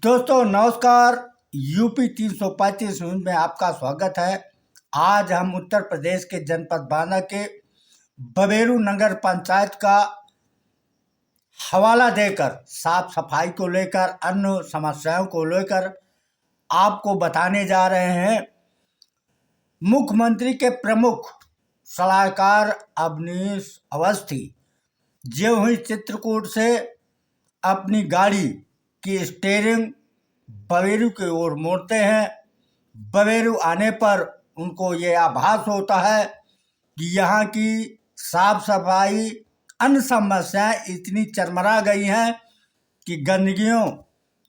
दोस्तों नमस्कार। UP 335 news में आपका स्वागत है। आज हम उत्तर प्रदेश के जनपद बांदा के बबेरू नगर पंचायत का हवाला देकर साफ सफाई को लेकर अन्य समस्याओं को लेकर आपको बताने जा रहे हैं। मुख्यमंत्री के प्रमुख सलाहकार अवनीश अवस्थी जो ही चित्रकूट से अपनी गाड़ी की स्टीयरिंग बबेरू की ओर मोड़ते हैं। बबेरू आने पर उनको ये आभास होता है कि यहाँ की साफ सफाई अन्य समस्याएं इतनी चरमरा गई हैं कि गंदगियों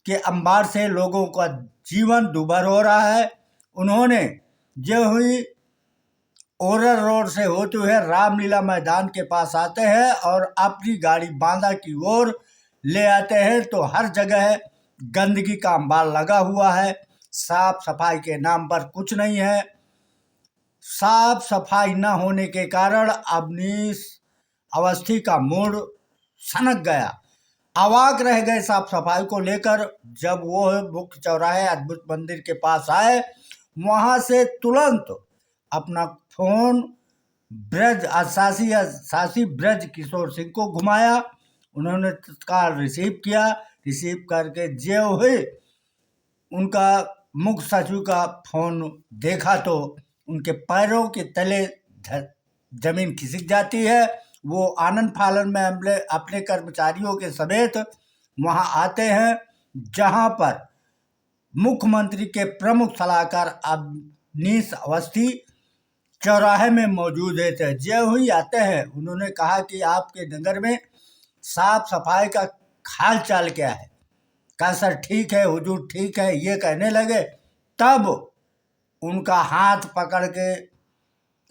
के अंबार से लोगों का जीवन दूभर हो रहा है। उन्होंने जो हुई ओरल रोड से होते हुए रामलीला मैदान के पास आते हैं और अपनी गाड़ी बांदा की ओर ले आते हैं तो हर जगह गंदगी का अंबार लगा हुआ है। साफ सफाई के नाम पर कुछ नहीं है। साफ सफाई न होने के कारण अवनीश अवस्थी का मूड सनक गया। अवाक रह गए साफ सफाई को लेकर। जब वो मुख्य चौराहे अद्भुत मंदिर के पास आए, वहां से तुरंत अपना फोन सासी ब्रज किशोर सिंह को घुमाया। उन्होंने तत्काल रिसीव किया। रिसीव करके जो हुए उनका मुख्य सचिव का फोन देखा तो उनके पैरों के तले जमीन खिसक जाती है। वो आनंद फानन में अपने कर्मचारियों के समेत वहां आते हैं, जहां पर मुख्यमंत्री के प्रमुख सलाहकार अवनीश अवस्थी चौराहे में मौजूद थे। जो ही आते हैं, उन्होंने कहा कि आपके नगर में साफ सफाई का हाल चाल क्या है। कहा सर ठीक है, हुजूर ठीक है, ये कहने लगे। तब उनका हाथ पकड़ के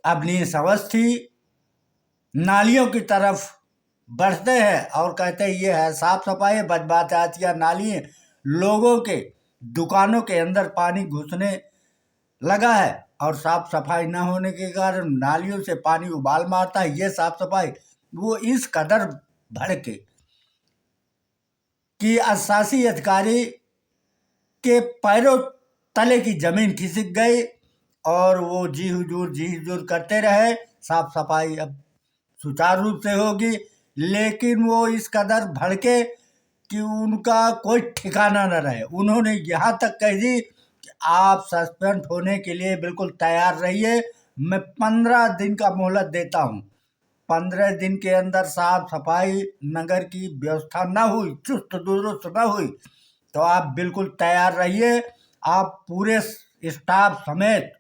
अवनीश अवस्थी नालियों की तरफ बढ़ते हैं और कहते हैं ये है साफ सफाई। बदबू नाली लोगों के दुकानों के अंदर पानी घुसने लगा है और साफ सफाई न होने के कारण नालियों से पानी उबाल मारता है। ये साफ सफाई वो इस कदर भड़के कि शासी अधिकारी के पैरों तले की जमीन खिसक गई और वो जी हुजूर करते रहे। साफ सफाई अब सुचारू रूप से होगी, लेकिन वो इस कदर भड़के कि उनका कोई ठिकाना न रहे। उन्होंने यहाँ तक कह दी कि आप सस्पेंड होने के लिए बिल्कुल तैयार रहिए, मैं 15 दिन का मोहलत देता हूँ। 15 दिन के अंदर साफ सफाई नगर की व्यवस्था न हुई, चुस्त दुरुस्त न हुई, तो आप बिल्कुल तैयार रहिए। आप पूरे स्टाफ समेत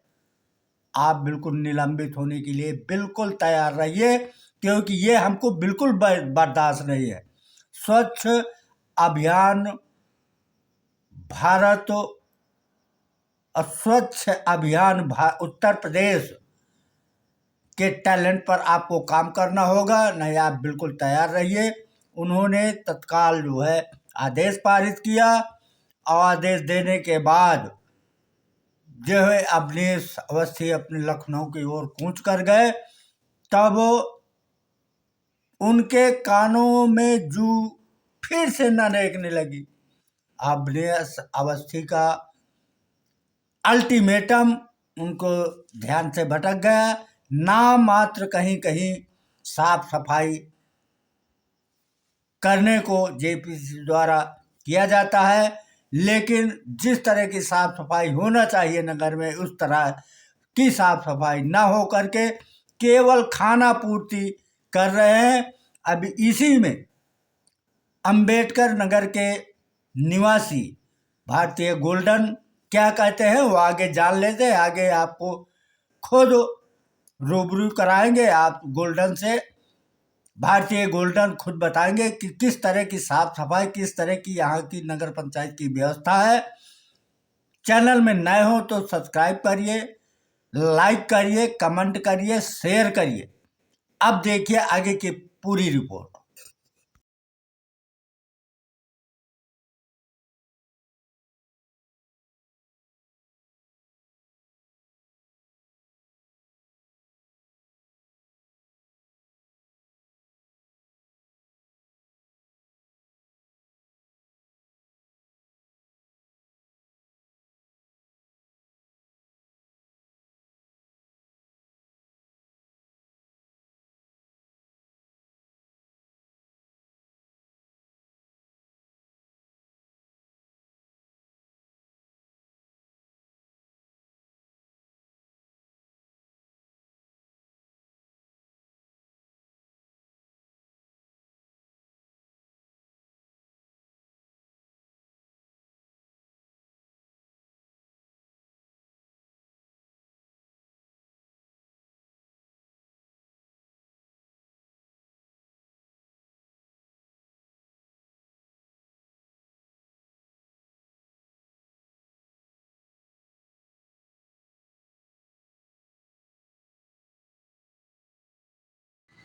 आप बिल्कुल निलंबित होने के लिए बिल्कुल तैयार रहिए, क्योंकि ये हमको बिल्कुल बर्दाश्त नहीं है। स्वच्छ अभियान भारत स्वच्छ अभियान उत्तर प्रदेश के टैलेंट पर आपको काम करना होगा, नहीं आप बिल्कुल तैयार रहिए। उन्होंने तत्काल जो है आदेश पारित किया और आदेश देने के बाद जो है अवनीश अवस्थी अपने लखनऊ की ओर कूच कर गए। तब उनके कानों में जू फिर से न रेंगने लगी। अवनीश अवस्थी का अल्टीमेटम उनको ध्यान से भटक गया। नाम मात्र कहीं कहीं साफ सफाई करने को जेपीसी द्वारा किया जाता है, लेकिन जिस तरह की साफ सफाई होना चाहिए नगर में उस तरह की साफ सफाई ना हो करके केवल खाना पूर्ति कर रहे हैं। अभी इसी में अंबेडकर नगर के निवासी भारतीय गोल्डन क्या कहते हैं वो आगे जान लेते हैं। आगे आपको खुद रूबरू कराएंगे। आप गोल्डन से भारतीय गोल्डन खुद बताएंगे कि किस तरह की साफ सफाई, किस तरह की यहाँ की नगर पंचायत की व्यवस्था है। चैनल में नए हो तो सब्सक्राइब करिए, लाइक करिए, कमेंट करिए, शेयर करिए। अब देखिए आगे की पूरी रिपोर्ट।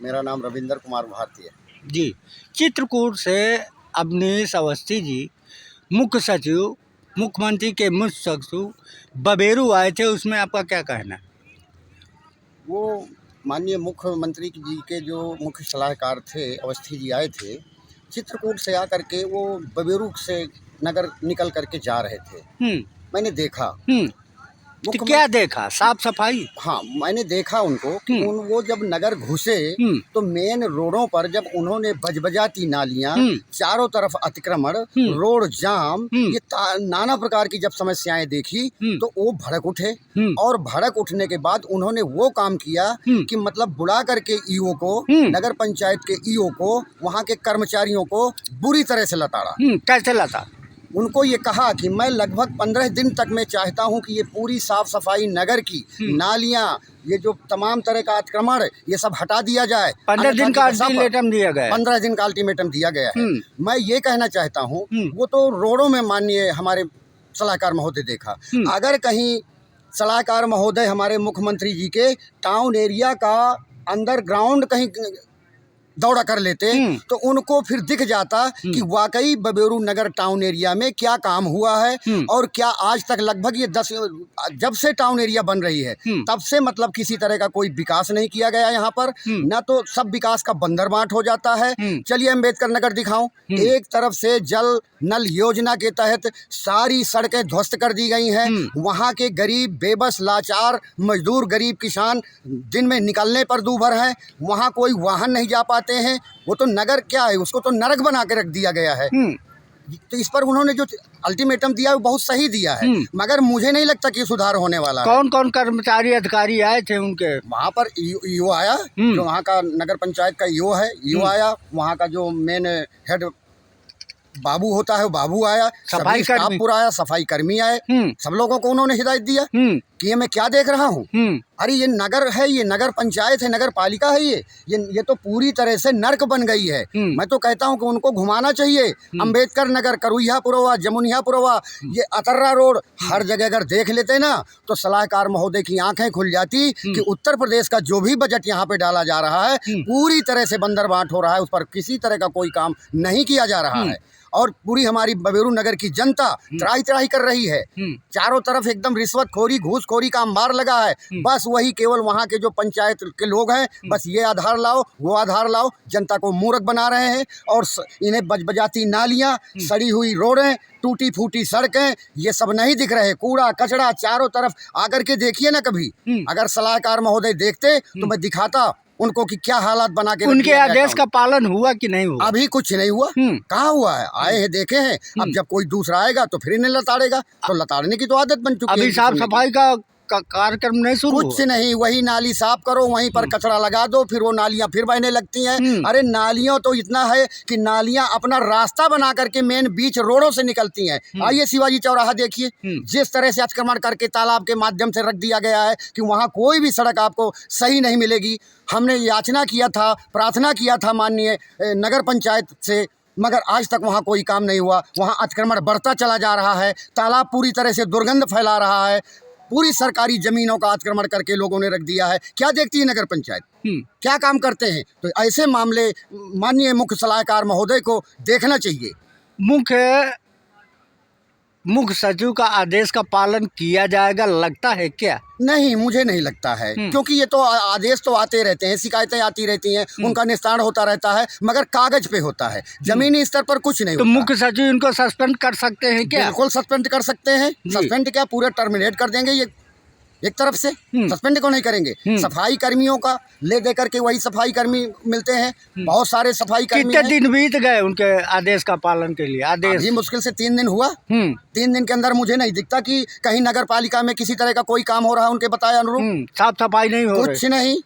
मेरा नाम रविंदर कुमार भारती है जी। चित्रकूट से अवनीश अवस्थी जी, मुख्य सचिव, मुख्यमंत्री के मुख्य सचिव बबेरू आए थे, उसमें आपका क्या कहना है? वो माननीय मुख्यमंत्री जी के जो मुख्य सलाहकार थे अवस्थी जी आए थे, चित्रकूट से आकर के वो बबेरू से नगर निकल करके जा रहे थे। मैंने देखा तो क्या देखा? साफ सफाई? हाँ, मैंने देखा उनको कि वो जब नगर घुसे तो मेन रोडों पर जब उन्होंने बजबजाती नालियां, चारों तरफ अतिक्रमण, रोड जाम, ये नाना प्रकार की जब समस्याएं देखी तो वो भड़क उठे। और भड़क उठने के बाद उन्होंने वो काम किया कि मतलब बुला करके ईओ को, नगर पंचायत के ईओ को, वहाँ के कर्मचारियों को बुरी तरह से लताड़ा। कैसे लता? उनको ये कहा कि मैं लगभग 15 दिन तक मैं चाहता हूं कि ये पूरी साफ सफाई नगर की, नालियां, ये जो तमाम तरह का अतिक्रमण, ये सब हटा दिया जाए। 15 दिन का अल्टीमेटम दिया गया है। 15 दिन का अल्टीमेटम दिया गया है। मैं ये कहना चाहता हूं, वो तो रोडों में माननीय हमारे सलाहकार महोदय देखा, अगर कहीं सलाहकार महोदय हमारे मुख्यमंत्री जी के टाउन एरिया का अंडरग्राउंड कहीं दौड़ा कर लेते तो उनको फिर दिख जाता कि वाकई बबेरू नगर टाउन एरिया में क्या काम हुआ है और क्या आज तक लगभग ये 10 जब से टाउन एरिया बन रही है तब से मतलब किसी तरह का कोई विकास नहीं किया गया यहाँ पर। न तो सब विकास का बंदरबाट हो जाता है। चलिए अम्बेडकर नगर दिखाऊं, एक तरफ से जल नल योजना के तहत सारी सड़कें ध्वस्त कर दी गई हैं। वहाँ के गरीब, बेबस, लाचार मजदूर, गरीब किसान दिन में निकलने पर दूभर हैं। वहाँ कोई वाहन नहीं जा पाते हैं। वो तो नगर क्या है, उसको तो नरक बना के रख दिया गया है। तो इस पर उन्होंने जो अल्टीमेटम दिया है वो बहुत सही दिया है, मगर मुझे नहीं लगता कि सुधार होने वाला है। कौन कौन कर्मचारी अधिकारी आए थे उनके? वहाँ पर ईओ आया, जो वहाँ का नगर पंचायत का ईओ है, ईओ आया। वहाँ का जो मेन हेड बाबू होता है वो बाबू आया, सफाई स्टाफ पूरा आया, सफाई कर्मी आए। सब लोगों को उन्होंने हिदायत दिया कि ये मैं क्या देख रहा हूँ। अरे ये नगर है, ये नगर पंचायत है, नगर पालिका है, ये तो पूरी तरह से नर्क बन गई है। मैं तो कहता हूँ कि उनको घुमाना चाहिए। अम्बेडकर नगर, करुहियापुर हुआ, जमुनियापुर हुआ, ये अतर्रा रोड, हर जगह अगर देख लेते ना तो सलाहकार महोदय की आंखें खुल जाती कि उत्तर प्रदेश का जो भी बजट यहाँ पे डाला जा रहा है पूरी तरह से बंदरबाट हो रहा है, उस पर किसी तरह का कोई काम नहीं किया जा रहा है। और पूरी हमारी बबेरू नगर की जनता त्राही त्राही कर रही है। चारों तरफ एकदम रिश्वतखोरी, घूसखोरी का अंबार लगा है। बस वही केवल वहाँ के जो पंचायत के लोग हैं, बस ये आधार लाओ, वो आधार लाओ, जनता को मूर्ख बना रहे हैं। और इन्हें बजबजाती नालियाँ, सड़ी हुई रोडें, टूटी फूटी सड़कें, ये सब नहीं दिख रहे। कूड़ा कचड़ा चारों तरफ आकर के देखिए ना कभी। अगर सलाहकार महोदय देखते तो मैं दिखाता उनको कि क्या हालात बना के उनके आदेश का पालन हुआ कि नहीं हुआ? अभी कुछ नहीं हुआ। कहाँ हुआ है? आए हैं, देखे हैं। अब जब कोई दूसरा आएगा तो फिर इन्हें लताड़ेगा, तो लताड़ने की तो आदत बन चुकी है। अभी साफ सफाई का कार्यक्रम नहीं शुरू? कुछ नहीं, वही नाली साफ करो, वहीं पर कचरा लगा दो, फिर वो नालियां फिर बहने लगती हैं। अरे नालियों तो इतना है कि नालियां अपना रास्ता बना करके मेन बीच रोडों से निकलती हैं। आइए शिवाजी चौराहा देखिए, जिस तरह से अतिक्रमण करके तालाब के माध्यम से रख दिया गया है कि वहाँ कोई भी सड़क आपको सही नहीं मिलेगी। हमने याचना किया था, प्रार्थना किया था माननीय नगर पंचायत से, मगर आज तक वहाँ कोई काम नहीं हुआ। वहाँ अतिक्रमण बढ़ता चला जा रहा है, तालाब पूरी तरह से दुर्गंध फैला रहा है, पूरी सरकारी जमीनों का अतिक्रमण करके लोगों ने रख दिया है। क्या देखती है नगर पंचायत? क्या काम करते हैं? तो ऐसे मामले माननीय मुख्य सलाहकार महोदय को देखना चाहिए। मुख्य सचिव का आदेश का पालन किया जाएगा लगता है क्या? नहीं, मुझे नहीं लगता है, क्योंकि ये तो आदेश तो आते रहते हैं, शिकायतें आती रहती हैं, उनका निस्तारण होता रहता है, मगर कागज पे होता है, जमीनी स्तर पर कुछ नहीं तो होता। मुख्य सचिव इनको सस्पेंड कर सकते हैं क्या? बिल्कुल सस्पेंड कर सकते हैं। सस्पेंड क्या, पूरे टर्मिनेट कर देंगे। ये एक तरफ से सस्पेंड को नहीं करेंगे। सफाई कर्मियों का ले दे करके वही सफाई कर्मी मिलते हैं, बहुत सारे सफाई कर्मी। कितने दिन बीत गए उनके आदेश का पालन के लिए? आदेश अभी मुश्किल से 3 दिन हुआ। 3 दिन के अंदर मुझे नहीं दिखता कि कहीं नगर पालिका में किसी तरह का कोई काम हो रहा है उनके बताए अनुरूप। साफ सफाई नहीं हो रही, कुछ नहीं।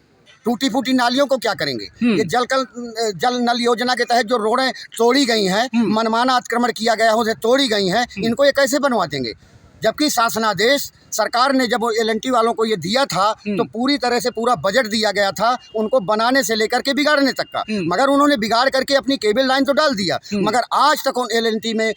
टूटी फूटी नालियों को क्या करेंगे? ये जल नल योजना के तहत जो रोडें तोड़ी गई हैं, मनमाना अतिक्रमण किया गया है, उसे तोड़ी गई हैं, इनको ये कैसे बनवा देंगे? जबकि शासनादेश सरकार ने जब LNT वालों को ये दिया था तो पूरी तरह से पूरा बजट दिया गया था उनको बनाने से लेकर के बिगाड़ने तक का, मगर उन्होंने बिगाड़ करके अपनी केबल लाइन तो डाल दिया, मगर आज तक उन LNT में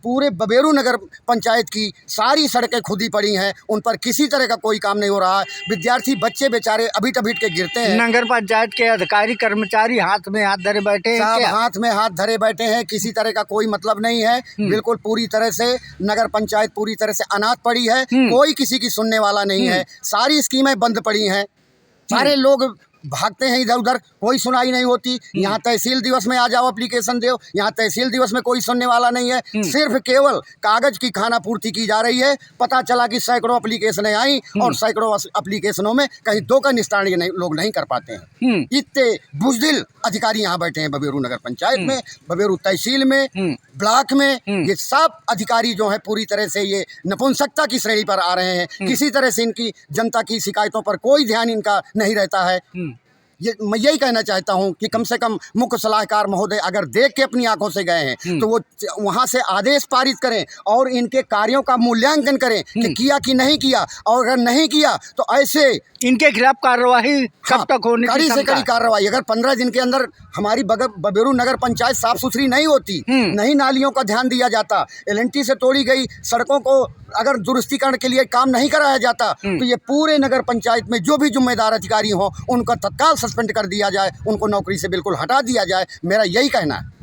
पूरे बबेरू नगर पंचायत की सारी सड़कें खुदी पड़ी हैं, उन पर किसी तरह का कोई काम नहीं हो रहा है। विद्यार्थी बच्चे बेचारे अभीट अभीट के गिरते हैं। नगर पंचायत के अधिकारी कर्मचारी हाथ में हाथ धरे बैठे हैं, सब हाथ में हाथ धरे बैठे हैं, किसी तरह का कोई मतलब नहीं है। बिल्कुल पूरी तरह से नगर पंचायत पूरी तरह से अनाथ पड़ी है, कोई किसी की सुनने वाला नहीं है, सारी स्कीमें बंद पड़ी हैं, सारे लोग भागते हैं इधर उधर, कोई सुनाई नहीं होती। यहाँ तहसील दिवस में आ जाओ एप्लीकेशन दो, यहाँ तहसील दिवस में कोई सुनने वाला नहीं है, सिर्फ केवल कागज की खाना पूर्ति की जा रही है। पता चला कि सैकड़ों एप्लीकेशनें आई और सैकड़ों एप्लीकेशनों में कहीं दो का निस्तारण लोग नहीं कर पाते हैं। इतने बुजदिल अधिकारी यहाँ बैठे हैं बबेरू नगर पंचायत में, बबेरू तहसील में, ब्लॉक में, ये सब अधिकारी जो है पूरी तरह से ये नपुंसकता की श्रेणी पर आ रहे हैं। किसी तरह से इनकी जनता की शिकायतों पर कोई ध्यान इनका नहीं रहता है। ये मैं यही कहना चाहता हूँ कि कम से कम मुख्य सलाहकार महोदय अगर देख के अपनी आंखों से गए हैं तो वो वहाँ से आदेश पारित करें और इनके कार्यों का मूल्यांकन करें कि किया कि नहीं किया, और अगर नहीं किया तो ऐसे इनके खिलाफ कार्रवाई कब तक होनी, कड़ी से कड़ी कार्रवाई। अगर 15 दिन के अंदर हमारी बबेरू नगर पंचायत साफ सुथरी नहीं होती, नहीं नालियों का ध्यान दिया जाता, LNT से तोड़ी गई सड़कों को अगर दुरुस्तीकरण के लिए काम नहीं कराया जाता तो ये पूरे नगर पंचायत में जो भी जिम्मेदार अधिकारी हों उनका तत्काल सस्पेंड कर दिया जाए, उनको नौकरी से बिल्कुल हटा दिया जाए। मेरा यही कहना है।